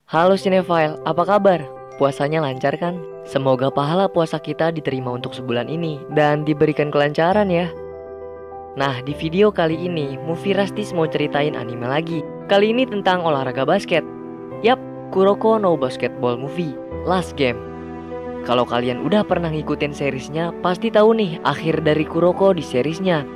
Halo Cinephile, apa kabar? Puasanya lancar kan? Semoga pahala puasa kita diterima untuk sebulan ini dan diberikan kelancaran ya. Nah, di video kali ini, Movie Rastis mau ceritain anime lagi. Kali ini tentang olahraga basket. Yap, Kuroko no Basketball Movie, Last Game. Kalau kalian udah pernah ngikutin seriesnya, pasti tahu nih akhir dari Kuroko di seriesnya.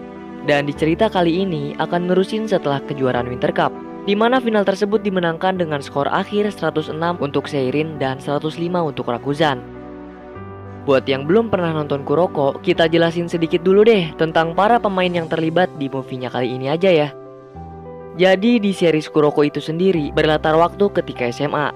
Dan di cerita kali ini akan nerusin setelah kejuaraan Winter Cup, di mana final tersebut dimenangkan dengan skor akhir 106 untuk Seirin dan 105 untuk Rakuzan. Buat yang belum pernah nonton Kuroko, kita jelasin sedikit dulu deh tentang para pemain yang terlibat di movie-nya kali ini aja ya. Jadi di series Kuroko itu sendiri berlatar waktu ketika SMA.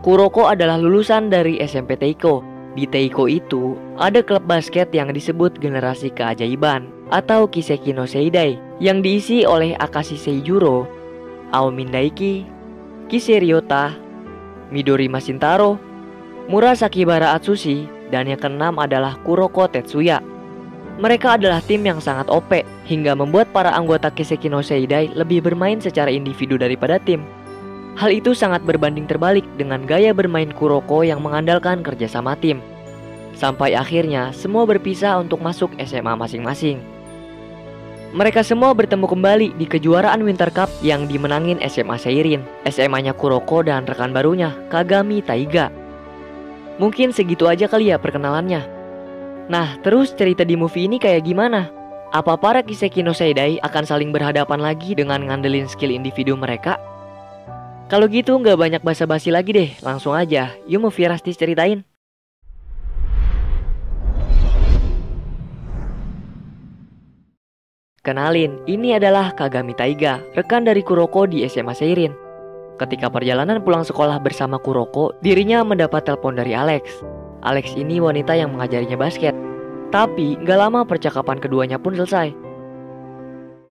Kuroko adalah lulusan dari SMP Teiko. Di Teiko itu ada klub basket yang disebut Generasi Keajaiban atau Kiseki no Seidai yang diisi oleh Akashi Seijuro, Aomin Daiki, Kise Ryota, Midori Masintaro, Murasaki Bara Atsushi, dan yang keenam adalah Kuroko Tetsuya. Mereka adalah tim yang sangat OP hingga membuat para anggota Kiseki no Seidai lebih bermain secara individu daripada tim. Hal itu sangat berbanding terbalik dengan gaya bermain Kuroko yang mengandalkan kerjasama tim. Sampai akhirnya semua berpisah untuk masuk SMA masing-masing. Mereka semua bertemu kembali di kejuaraan Winter Cup yang dimenangin SMA Seirin, SMA-nya Kuroko dan rekan barunya, Kagami Taiga. Mungkin segitu aja kali ya perkenalannya. Nah, terus cerita di movie ini kayak gimana? Apa para Kiseki no Seidai akan saling berhadapan lagi dengan ngandelin skill individu mereka? Kalau gitu nggak banyak basa-basi lagi deh, langsung aja, yuk Movie Rastis ceritain. Kenalin, ini adalah Kagami Taiga, rekan dari Kuroko di SMA Seirin. Ketika perjalanan pulang sekolah bersama Kuroko, dirinya mendapat telepon dari Alex. Alex ini wanita yang mengajarinya basket. Tapi gak lama percakapan keduanya pun selesai.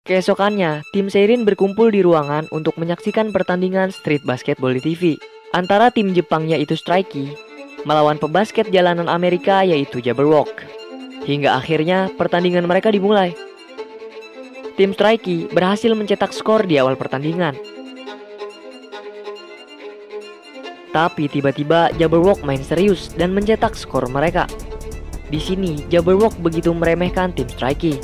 Keesokannya, tim Seirin berkumpul di ruangan untuk menyaksikan pertandingan street basketball di TV antara tim Jepangnya itu Strikey melawan pebasket jalanan Amerika yaitu Jabberwock. Hingga akhirnya pertandingan mereka dimulai. Tim Strikey berhasil mencetak skor di awal pertandingan. Tapi tiba-tiba Jabberwock main serius dan mencetak skor mereka. Di sini Jabberwock begitu meremehkan tim Strikey.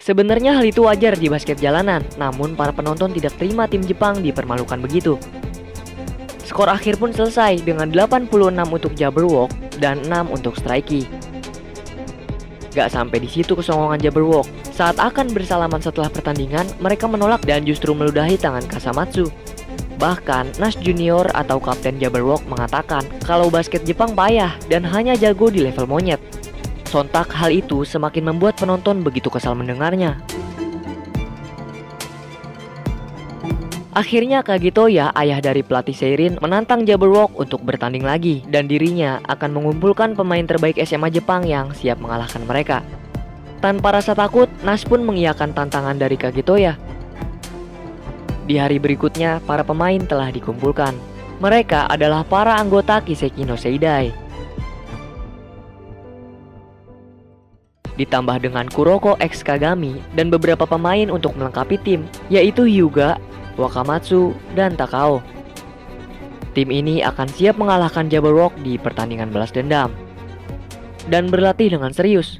Sebenarnya hal itu wajar di basket jalanan, namun para penonton tidak terima tim Jepang dipermalukan begitu. Skor akhir pun selesai dengan 86 untuk Jabberwock dan 6 untuk Strikey. Gak sampai di situ kesongkongan Jabberwock. Saat akan bersalaman setelah pertandingan, mereka menolak dan justru meludahi tangan Kasamatsu. Bahkan, Nash Junior atau kapten Jabberwock mengatakan kalau basket Jepang payah dan hanya jago di level monyet. Sontak hal itu semakin membuat penonton begitu kesal mendengarnya. Akhirnya Kagetoya, ayah dari pelatih Seirin, menantang Jabberwock untuk bertanding lagi dan dirinya akan mengumpulkan pemain terbaik SMA Jepang yang siap mengalahkan mereka. Tanpa rasa takut, Nash pun mengiyakan tantangan dari Kagetoya. Di hari berikutnya, para pemain telah dikumpulkan. Mereka adalah para anggota Kiseki no Seidai. Ditambah dengan Kuroko X Kagami dan beberapa pemain untuk melengkapi tim, yaitu Hyuga, Wakamatsu, dan Takao. Tim ini akan siap mengalahkan Jabberwock di pertandingan balas dendam dan berlatih dengan serius.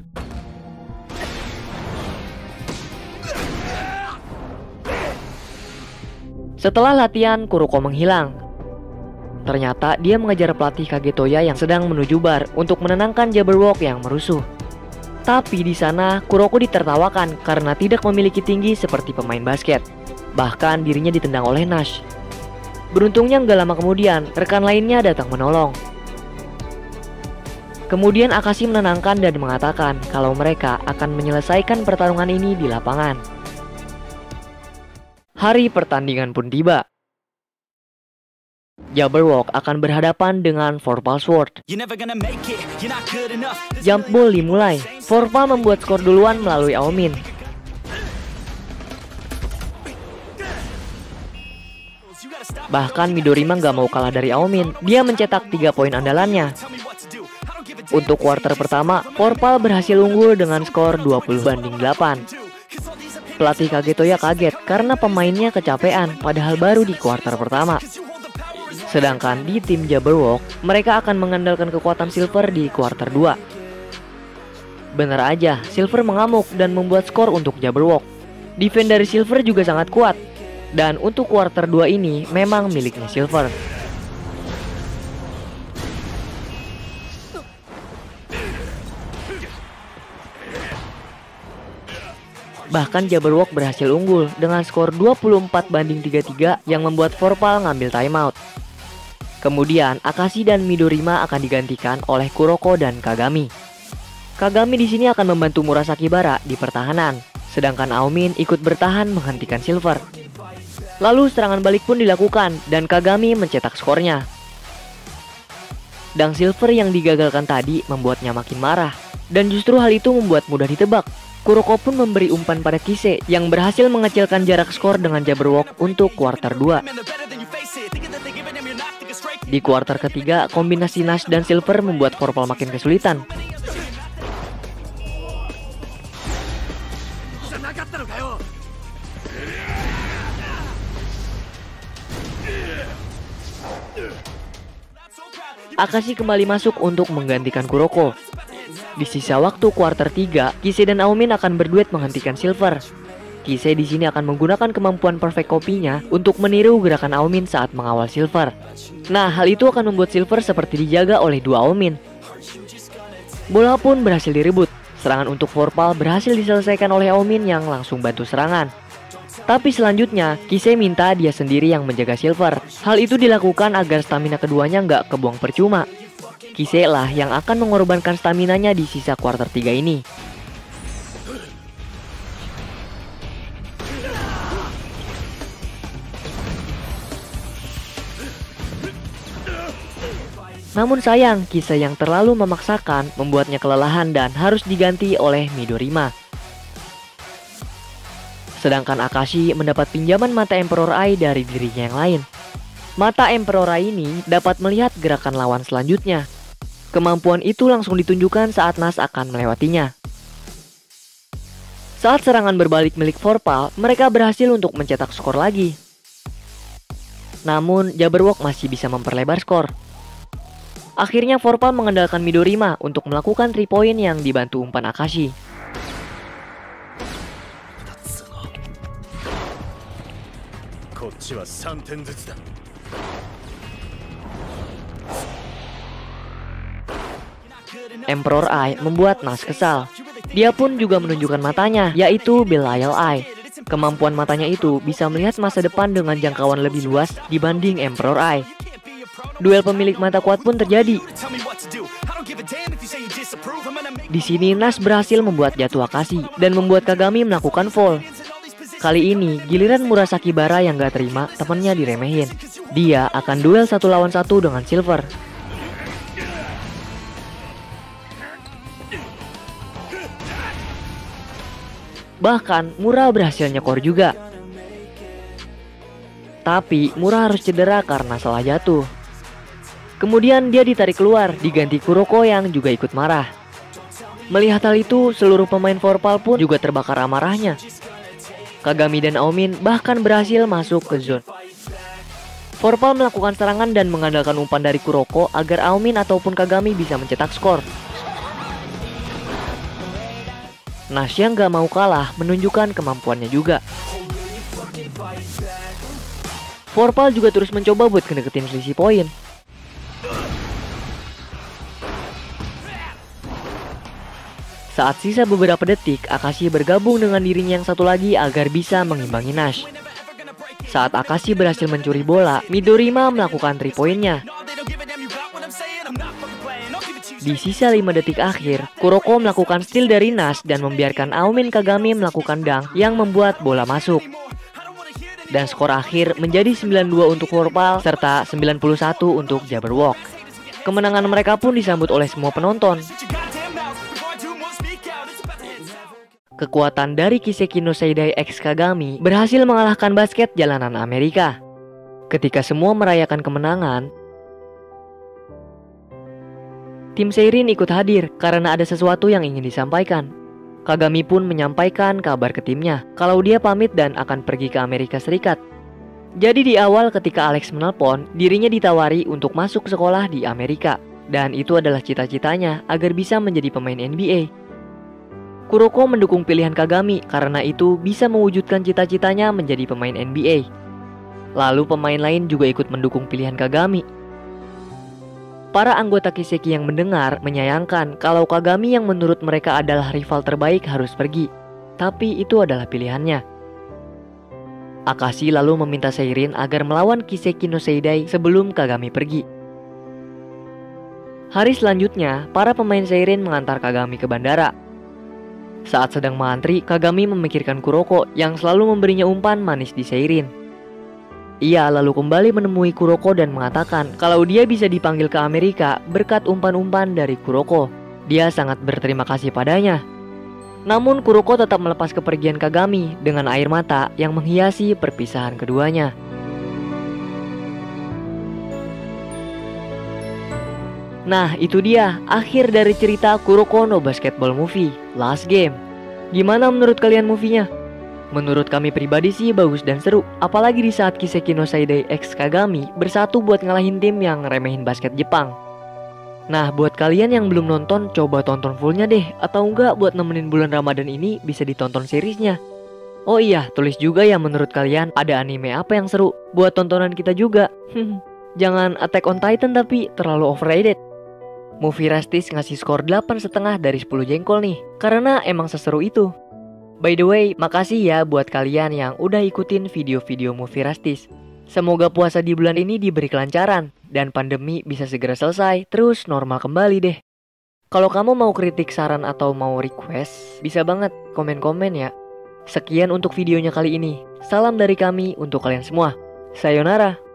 Setelah latihan, Kuroko menghilang. Ternyata dia mengejar pelatih Kagetoya yang sedang menuju bar untuk menenangkan Jabberwock yang merusuh. Tapi di sana Kuroko ditertawakan karena tidak memiliki tinggi seperti pemain basket. Bahkan dirinya ditendang oleh Nash. Beruntungnya gak lama kemudian rekan lainnya datang menolong. Kemudian Akashi menenangkan dan mengatakan kalau mereka akan menyelesaikan pertarungan ini di lapangan. Hari pertandingan pun tiba. Jabberwock akan berhadapan dengan Fourpal Sword. Jump ball dimulai. Fourpal membuat skor duluan melalui Aomin. Bahkan Midorima gak mau kalah dari Aomin. Dia mencetak 3 poin andalannya. Untuk kuarter pertama, Fourpal berhasil unggul dengan skor 20-8. pelatih Kagetoya kaget karena pemainnya kecapean padahal baru di kuarter pertama. Sedangkan di tim Jabberwock, mereka akan mengandalkan kekuatan Silver di kuarter 2. Bener aja, Silver mengamuk dan membuat skor untuk Jabberwock. Defense dari Silver juga sangat kuat. Dan untuk kuarter 2 ini memang miliknya Silver. Bahkan Jabberwock berhasil unggul dengan skor 24-33 yang membuat Vorpal ngambil timeout. Kemudian Akashi dan Midorima akan digantikan oleh Kuroko dan Kagami. Kagami di sini akan membantu Murasaki Bara di pertahanan, sedangkan Aomin ikut bertahan menghentikan Silver. Lalu serangan balik pun dilakukan dan Kagami mencetak skornya. Dang Silver yang digagalkan tadi membuatnya makin marah, dan justru hal itu membuat mudah ditebak. Kuroko pun memberi umpan pada Kise yang berhasil mengecilkan jarak skor dengan Jabberwock untuk kuarter 2. Di kuarter ketiga, kombinasi Nash dan Silver membuat Vorpal makin kesulitan. Akashi kembali masuk untuk menggantikan Kuroko. Di sisa waktu kuarter 3, Kise dan Aomin akan berduet menghentikan Silver. Kise di sini akan menggunakan kemampuan perfect copy-nya untuk meniru gerakan Aomin saat mengawal Silver. Nah, hal itu akan membuat Silver seperti dijaga oleh dua Aomin. Bola pun berhasil direbut. Serangan untuk Vorpal berhasil diselesaikan oleh Aomin yang langsung bantu serangan. Tapi selanjutnya, Kise minta dia sendiri yang menjaga Silver. Hal itu dilakukan agar stamina keduanya nggak kebuang percuma. Kise lah yang akan mengorbankan staminanya di sisa kuarter 3 ini. Namun sayang, Kise yang terlalu memaksakan membuatnya kelelahan dan harus diganti oleh Midorima. Sedangkan Akashi mendapat pinjaman mata Emperor Eye dari dirinya yang lain. Mata Emperor Eye ini dapat melihat gerakan lawan selanjutnya. Kemampuan itu langsung ditunjukkan saat Nash akan melewatinya. Saat serangan berbalik milik Vorpal, mereka berhasil untuk mencetak skor lagi. Namun, Jabberwock masih bisa memperlebar skor. Akhirnya Vorpal mengandalkan Midorima untuk melakukan 3 point yang dibantu umpan Akashi. Emperor Eye membuat Nash kesal. Dia pun juga menunjukkan matanya, yaitu Belial Eye. Kemampuan matanya itu bisa melihat masa depan dengan jangkauan lebih luas dibanding Emperor Eye. Duel pemilik mata kuat pun terjadi. Di sini Nash berhasil membuat jatuh Akashi dan membuat Kagami melakukan fall. Kali ini giliran Murasaki Bara yang gak terima temannya diremehin. Dia akan duel 1 lawan 1 dengan Silver. Bahkan Mura berhasil nyekor juga. Tapi Mura harus cedera karena salah jatuh. Kemudian dia ditarik keluar, diganti Kuroko yang juga ikut marah. Melihat hal itu, seluruh pemain Vorpal pun juga terbakar amarahnya. Kagami dan Aomin bahkan berhasil masuk ke zone. Vorpal melakukan serangan dan mengandalkan umpan dari Kuroko agar Aomin ataupun Kagami bisa mencetak skor. Nash yang gak mau kalah menunjukkan kemampuannya juga. Vorpal juga terus mencoba buat ngedeketin selisih poin. Saat sisa beberapa detik, Akashi bergabung dengan dirinya yang satu lagi agar bisa mengimbangi Nash. Saat Akashi berhasil mencuri bola, Midorima melakukan 3 poinnya. Di sisa 5 detik akhir, Kuroko melakukan steal dari Nash dan membiarkan Aomin Kagami melakukan dunk yang membuat bola masuk. Dan skor akhir menjadi 9-2 untuk Vorpal serta 91 untuk Jabberwock. Kemenangan mereka pun disambut oleh semua penonton. Kekuatan dari Kiseki no Seidai X Kagami berhasil mengalahkan basket jalanan Amerika. Ketika semua merayakan kemenangan, tim Seirin ikut hadir karena ada sesuatu yang ingin disampaikan. Kagami pun menyampaikan kabar ke timnya kalau dia pamit dan akan pergi ke Amerika Serikat. Jadi di awal ketika Alex menelpon, dirinya ditawari untuk masuk sekolah di Amerika. Dan itu adalah cita-citanya agar bisa menjadi pemain NBA. Kuroko mendukung pilihan Kagami karena itu bisa mewujudkan cita-citanya menjadi pemain NBA. Lalu pemain lain juga ikut mendukung pilihan Kagami. Para anggota Kiseki yang mendengar menyayangkan kalau Kagami yang menurut mereka adalah rival terbaik harus pergi. Tapi itu adalah pilihannya. Akashi lalu meminta Seirin agar melawan Kiseki no Seidai sebelum Kagami pergi. Hari selanjutnya, para pemain Seirin mengantar Kagami ke bandara. Saat sedang mengantri, Kagami memikirkan Kuroko yang selalu memberinya umpan manis di Seirin. Ia lalu kembali menemui Kuroko dan mengatakan kalau dia bisa dipanggil ke Amerika berkat umpan-umpan dari Kuroko. Dia sangat berterima kasih padanya. Namun Kuroko tetap melepas kepergian Kagami dengan air mata yang menghiasi perpisahan keduanya. Nah, itu dia akhir dari cerita Kuroko no Basketball Movie, Last Game. Gimana menurut kalian movie-nya? Menurut kami pribadi sih bagus dan seru, apalagi di saat Kiseki no Seidai X Kagami bersatu buat ngalahin tim yang ngeremehin basket Jepang. Nah, buat kalian yang belum nonton, coba tonton fullnya deh. Atau enggak, buat nemenin bulan Ramadan ini bisa ditonton seriesnya. Oh iya, tulis juga ya menurut kalian ada anime apa yang seru buat tontonan kita juga. Jangan Attack on Titan tapi terlalu overrated. Movie Rastis ngasih skor 8,5 dari 10 jengkol nih, karena emang seseru itu. By the way, makasih ya buat kalian yang udah ikutin video-video Movie Rastis. Semoga puasa di bulan ini diberi kelancaran, dan pandemi bisa segera selesai, terus normal kembali deh. Kalau kamu mau kritik, saran, atau mau request, bisa banget komen-komen ya. Sekian untuk videonya kali ini. Salam dari kami untuk kalian semua. Sayonara.